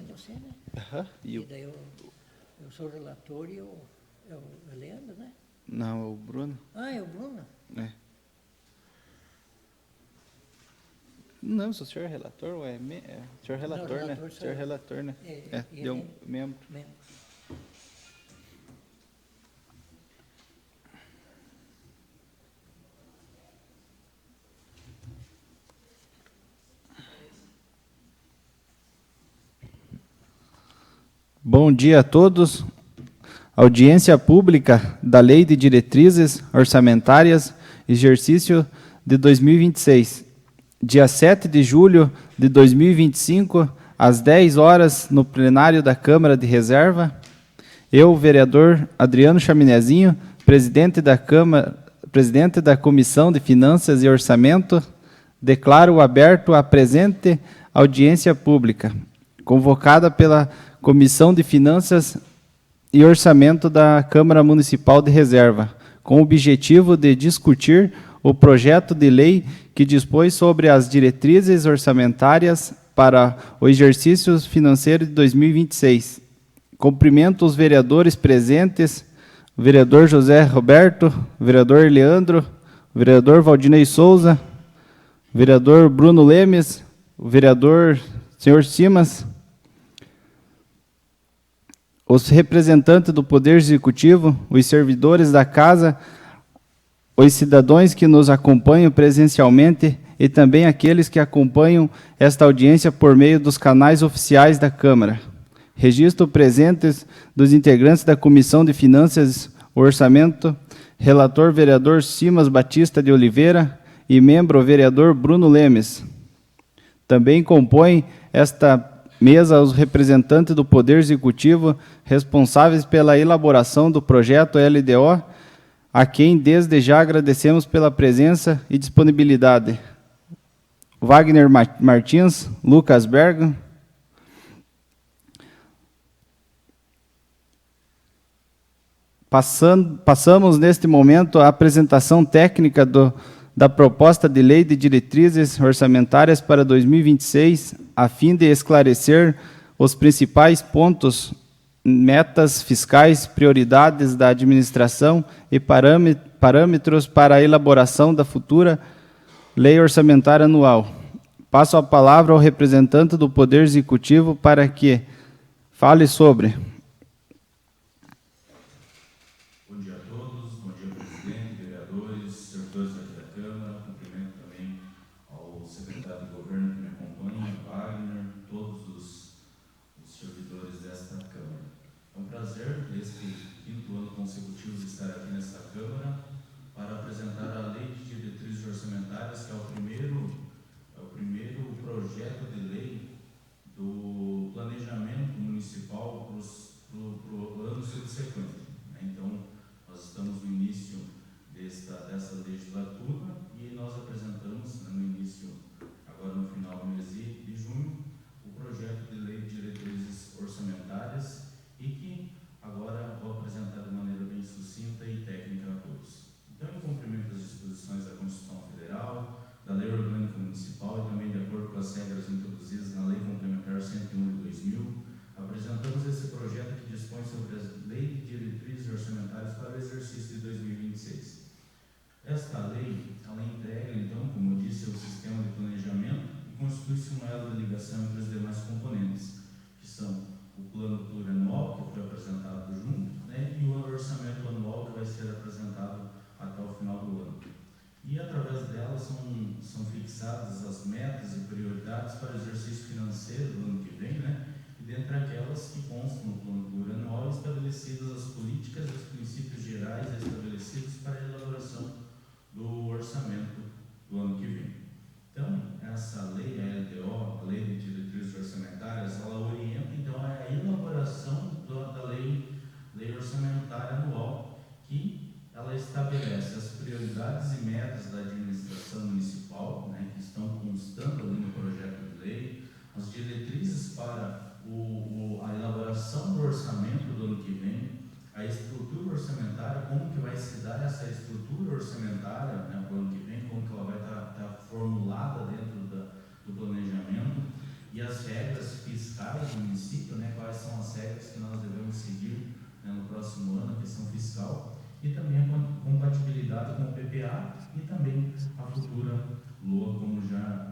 fazendo assim, né? Aham. E daí eu sou o relator e é o Leandro, né? Não, é o Bruno. Ah, é o Bruno? É. Não, se o senhor é relator, o senhor é relator, Não, né? relator O senhor é sou eu. relator, né? E Deu ele membro. membro. Bom dia a todos. Audiência pública da Lei de Diretrizes Orçamentárias, exercício de 2026. Dia 7 de julho de 2025, às 10 horas, no plenário da Câmara de Reserva. Eu, vereador Adriano Chaminezinho, presidente da Câmara, presidente da Comissão de Finanças e Orçamento, declaro aberto a presente audiência pública, convocada pela Comissão de Finanças e Orçamento da Câmara Municipal de Reserva, com o objetivo de discutir o projeto de lei que dispõe sobre as diretrizes orçamentárias para o exercício financeiro de 2026. Cumprimento os vereadores presentes, o vereador José Roberto, o vereador Leandro, o vereador Valdinei Souza, o vereador Bruno Lemes, o vereador senhor Simas, os representantes do Poder Executivo, os servidores da Casa, os cidadãos que nos acompanham presencialmente e também aqueles que acompanham esta audiência por meio dos canais oficiais da Câmara. Registro presentes dos integrantes da Comissão de Finanças e Orçamento, relator vereador Simas Batista de Oliveira e membro vereador Bruno Lemes. Também compõem esta mesa os representantes do Poder Executivo responsáveis pela elaboração do projeto LDO, a quem desde já agradecemos pela presença e disponibilidade. Wagner Martins, Lucas Bergo. Passamos neste momento a apresentação técnica da proposta de lei de diretrizes orçamentárias para 2026, a fim de esclarecer os principais pontos, metas fiscais, prioridades da administração e parâmetros para a elaboração da futura lei orçamentária anual. Passo a palavra ao representante do Poder Executivo para que fale sobre. formulada dentro do planejamento e as regras fiscais do município PPA e também a futura LOA, como já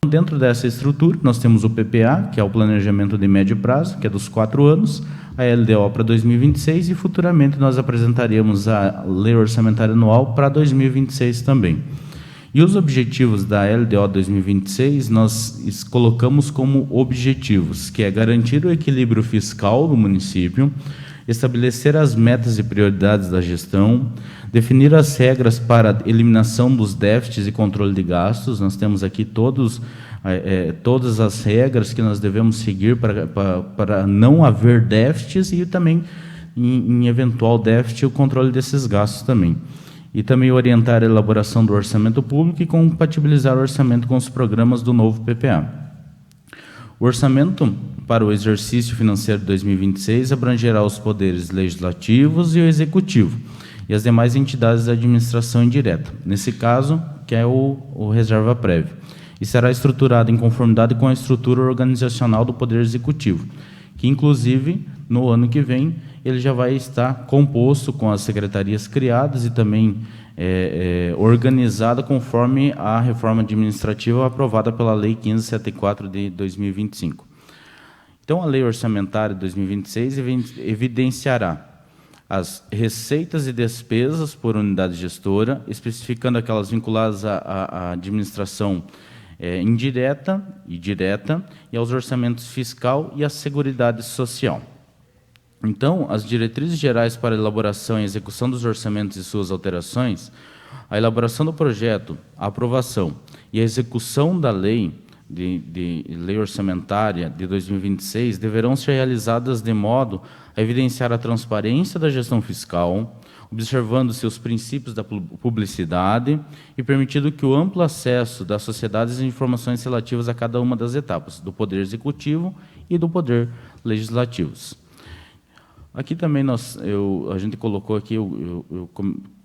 dentro dessa estrutura, nós temos o PPA, que é o Planejamento de Médio Prazo, que é dos 4 anos, a LDO para 2026 e futuramente nós apresentaremos a Lei Orçamentária Anual para 2026 também. E os objetivos da LDO 2026 nós colocamos como objetivos, que é garantir o equilíbrio fiscal do município, estabelecer as metas e prioridades da gestão, definir as regras para eliminação dos déficits e controle de gastos. Nós temos aqui todas as regras que nós devemos seguir para não haver déficits e também, em eventual déficit, o controle desses gastos também. E também orientar a elaboração do orçamento público e compatibilizar o orçamento com os programas do novo PPA. O orçamento para o exercício financeiro de 2026 abrangerá os poderes legislativos e o executivo, e as demais entidades da administração indireta, nesse caso, que é o reserva prévia, e será estruturado em conformidade com a estrutura organizacional do Poder Executivo, que, inclusive, no ano que vem, ele já vai estar composto com as secretarias criadas e também organizada conforme a reforma administrativa aprovada pela Lei 1574 de 2025. Então, a Lei Orçamentária de 2026 evidenciará as receitas e despesas por unidade gestora, especificando aquelas vinculadas à administração indireta e direta, e aos orçamentos fiscal e à Seguridade Social. Então, as diretrizes gerais para a elaboração e execução dos orçamentos e suas alterações, a elaboração do projeto, a aprovação e a execução da lei de lei orçamentária de 2026 deverão ser realizadas de modo a evidenciar a transparência da gestão fiscal, observando-se os princípios da publicidade e permitindo que o amplo acesso das sociedades às informações relativas a cada uma das etapas, do Poder Executivo e do Poder Legislativos. Aqui também a gente colocou aqui, eu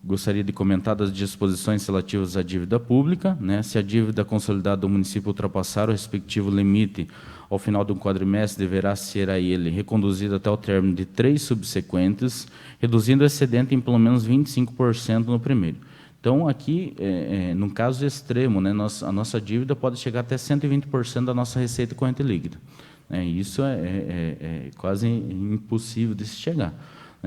gostaria de comentar das disposições relativas à dívida pública, né? Se a dívida consolidada do município ultrapassar o respectivo limite ao final do quadrimestre, deverá ser a ele reconduzida até o término de 3 subsequentes, reduzindo o excedente em pelo menos 25% no primeiro. Então, aqui, num caso extremo, né, a nossa dívida pode chegar até 120% da nossa receita corrente líquida. Isso é quase impossível de se chegar.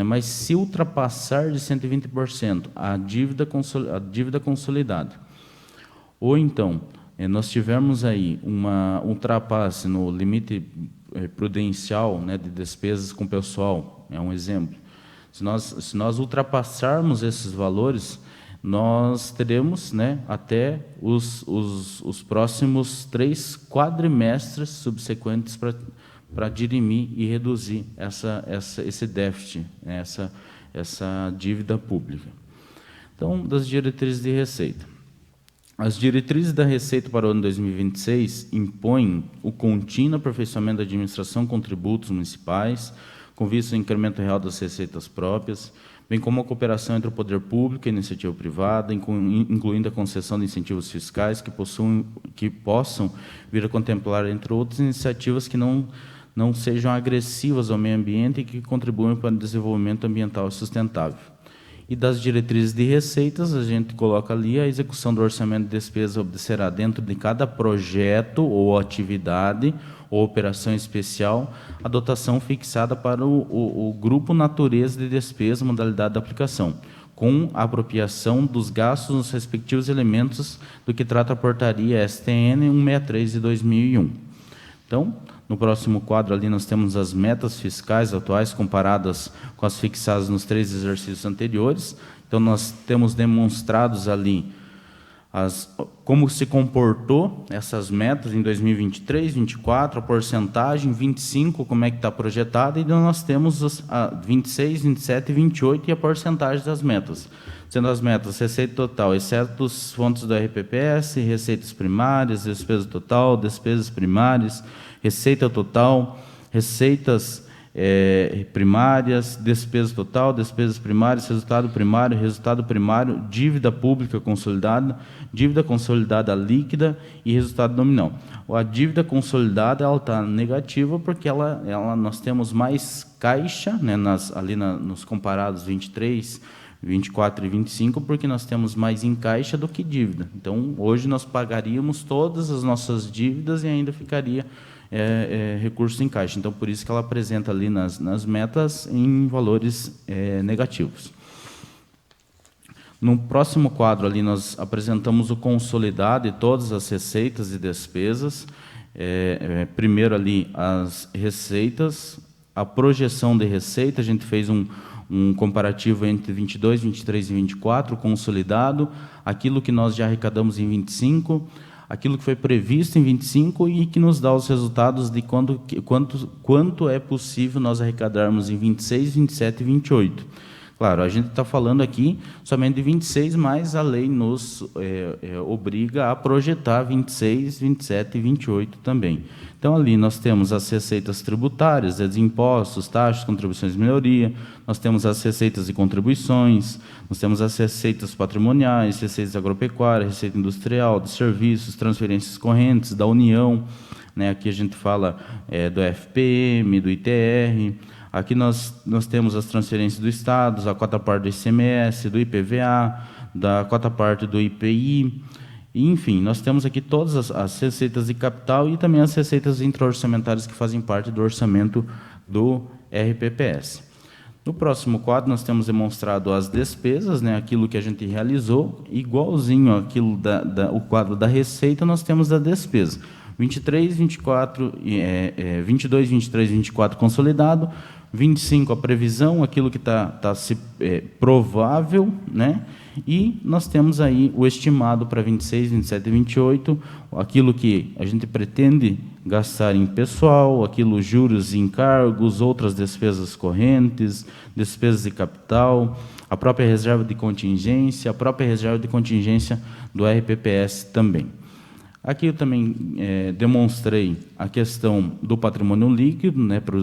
Mas, se ultrapassar de 120% a dívida consolidada, ou então nós tivermos aí um ultrapasse no limite prudencial, né, de despesas com pessoal, é um exemplo. Se nós ultrapassarmos esses valores, nós teremos, né, até os próximos 3 quadrimestres subsequentes para dirimir e reduzir esse déficit, essa dívida pública. Então, das diretrizes de receita. As diretrizes da receita para o ano 2026 impõem o contínuo aperfeiçoamento da administração com tributos municipais, com vista ao incremento real das receitas próprias, bem como a cooperação entre o poder público e a iniciativa privada, incluindo a concessão de incentivos fiscais que possam vir a contemplar, entre outras iniciativas que não sejam agressivas ao meio ambiente e que contribuam para o desenvolvimento ambiental sustentável. E das diretrizes de receitas, a gente coloca ali a execução do orçamento de despesa obedecerá dentro de cada projeto ou atividade ou operação especial, a dotação fixada para o grupo natureza de despesa, modalidade de aplicação, com a apropriação dos gastos nos respectivos elementos do que trata a portaria STN 163 de 2001. Então, no próximo quadro ali nós temos as metas fiscais atuais comparadas com as fixadas nos 3 exercícios anteriores. Então, nós temos demonstrados ali como se comportou essas metas em 2023, 24, a porcentagem, 25, como é que está projetada, e nós temos 26, 27 e 28 e a porcentagem das metas. Sendo as metas receita total, exceto os fontes do RPPS, receitas primárias, despesa total, despesas primárias, receita total, receitas primárias, despesa total, despesas primárias, resultado primário, dívida pública consolidada, dívida consolidada líquida e resultado nominal. A dívida consolidada está negativa porque nós temos mais caixa, né, nos comparados 23, 24 e 25, porque nós temos mais em caixa do que dívida. Então, hoje nós pagaríamos todas as nossas dívidas e ainda ficaria recurso em caixa. Então, por isso que ela apresenta ali nas metas em valores negativos. No próximo quadro ali nós apresentamos o consolidado de todas as receitas e despesas. Primeiro ali as receitas, a projeção de receita, a gente fez um comparativo entre 22, 23 e 24, consolidado, aquilo que nós já arrecadamos em 25, aquilo que foi previsto em 25 e que nos dá os resultados de quanto é possível nós arrecadarmos em 26, 27 e 28. Claro, a gente está falando aqui somente de 26, mas a lei nos obriga a projetar 26, 27 e 28 também. Então, ali nós temos as receitas tributárias, os impostos, taxas, contribuições de melhoria, nós temos as receitas e contribuições, nós temos as receitas patrimoniais, receitas agropecuárias, receita industrial, de serviços, transferências correntes, da União, né? Aqui a gente fala do FPM, do ITR. Aqui nós temos as transferências do Estado, a cota parte do ICMS, do IPVA, da cota parte do IPI. Enfim, nós temos aqui todas as receitas de capital e também as receitas intra-orçamentárias que fazem parte do orçamento do RPPS. No próximo quadro, nós temos demonstrado as despesas, né, aquilo que a gente realizou, igualzinho àquilo o quadro da receita, nós temos da despesa. 23, 24, 22, 23, 24 consolidado, 25 a previsão, aquilo que está provável, né? E nós temos aí o estimado para 26, 27 e 28, aquilo que a gente pretende gastar em pessoal, aquilo juros e encargos, outras despesas correntes, despesas de capital, a própria reserva de contingência, do RPPS também. Aqui eu também demonstrei a questão do patrimônio líquido, né, para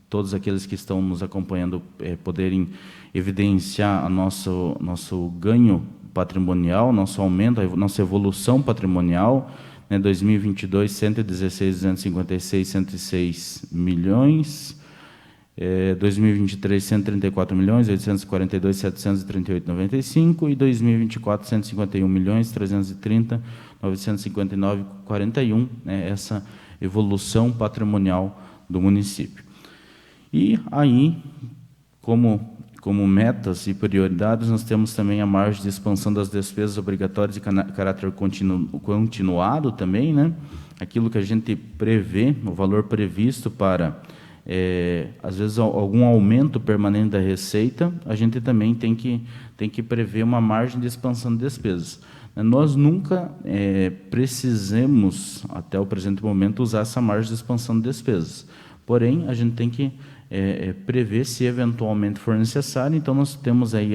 todos aqueles que estão nos acompanhando poderem evidenciar nosso ganho patrimonial, nosso aumento, a nossa evolução patrimonial, né, 2022, 116.256,106 milhões, 2023, 134.842.738,95 e 2024, 151.330.959,41, né, essa evolução patrimonial do município. E aí, como metas e prioridades, nós temos também a margem de expansão das despesas obrigatórias de caráter continuado também, né? Aquilo que a gente prevê, o valor previsto para, às vezes, algum aumento permanente da receita, a gente também tem que prever uma margem de expansão de despesas. Nós nunca precisamos, até o presente momento, usar essa margem de expansão de despesas. Porém, a gente tem que prever se eventualmente for necessário. Então, nós temos aí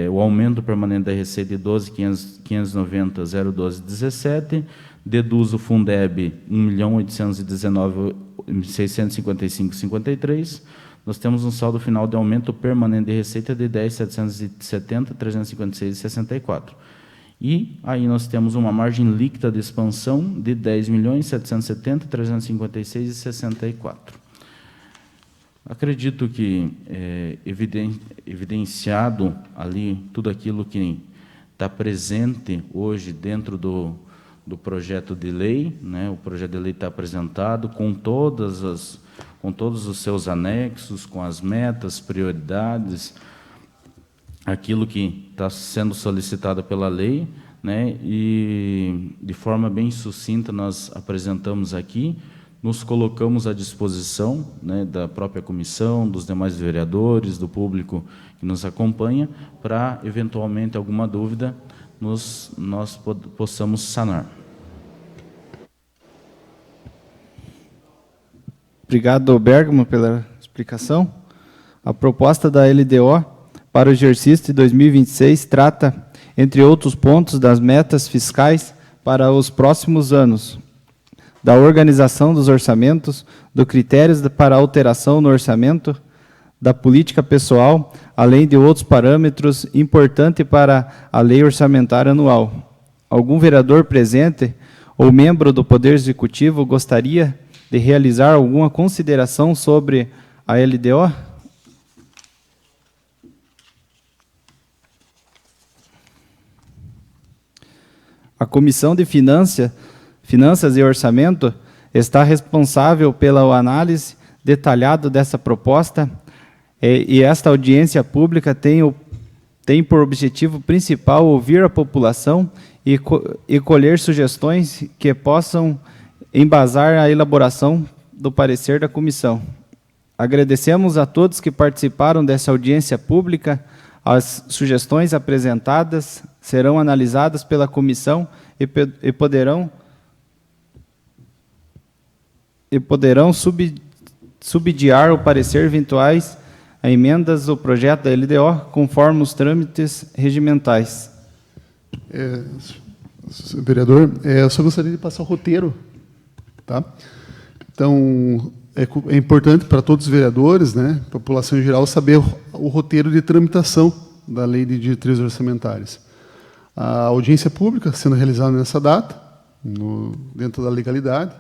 o aumento permanente da receita de 12.590.012,17, deduz o Fundeb 1.819.655,53, nós temos um saldo final de aumento permanente de receita de 10.770.356,64. E aí nós temos uma margem líquida de expansão de 10.770.356,64. Acredito que evidenciado ali tudo aquilo que está presente hoje dentro do projeto de lei, né? O projeto de lei está apresentado com todos os seus anexos, com as metas, prioridades, aquilo que está sendo solicitado pela lei, né? E de forma bem sucinta nós apresentamos aqui, nos colocamos à disposição, né, da própria comissão, dos demais vereadores, do público que nos acompanha, para, eventualmente, alguma dúvida, nós possamos sanar. Obrigado, Bergamo, pela explicação. A proposta da LDO para o exercício de 2026 trata, entre outros pontos, das metas fiscais para os próximos anos, da organização dos orçamentos, do critérios para alteração no orçamento, da política pessoal, além de outros parâmetros importantes para a lei orçamentária anual. Algum vereador presente ou membro do Poder Executivo gostaria de realizar alguma consideração sobre a LDO? A Comissão de Finanças e Orçamento está responsável pela análise detalhada dessa proposta e esta audiência pública tem por objetivo principal ouvir a população e colher sugestões que possam embasar a elaboração do parecer da comissão. Agradecemos a todos que participaram dessa audiência pública. As sugestões apresentadas serão analisadas pela comissão e poderão subsidiar o parecer eventuais a emendas do projeto da LDO, conforme os trâmites regimentais. Vereador, eu só gostaria de passar o roteiro. Tá? Então, é importante para todos os vereadores, né, população em geral, saber o roteiro de tramitação da Lei de Diretrizes Orçamentárias. A audiência pública sendo realizada nessa data, dentro da legalidade.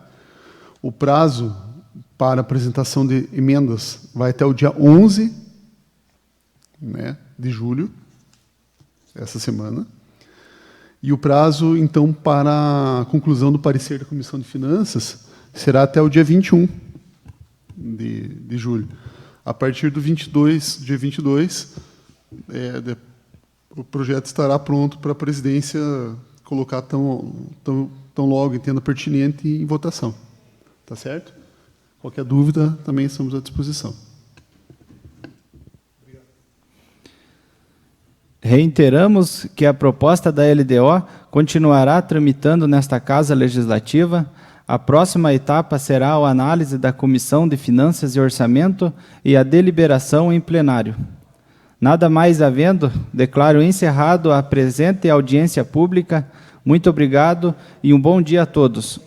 O prazo para apresentação de emendas vai até o dia 11, né, de julho, essa semana. E o prazo, então, para a conclusão do parecer da Comissão de Finanças será até o dia 21 de julho. A partir do dia 22, o projeto estará pronto para a presidência colocar tão logo entenda pertinente em votação. Tá certo? Qualquer dúvida, também estamos à disposição. Reiteramos que a proposta da LDO continuará tramitando nesta Casa Legislativa. A próxima etapa será a análise da Comissão de Finanças e Orçamento e a deliberação em plenário. Nada mais havendo, declaro encerrado a presente audiência pública. Muito obrigado e um bom dia a todos.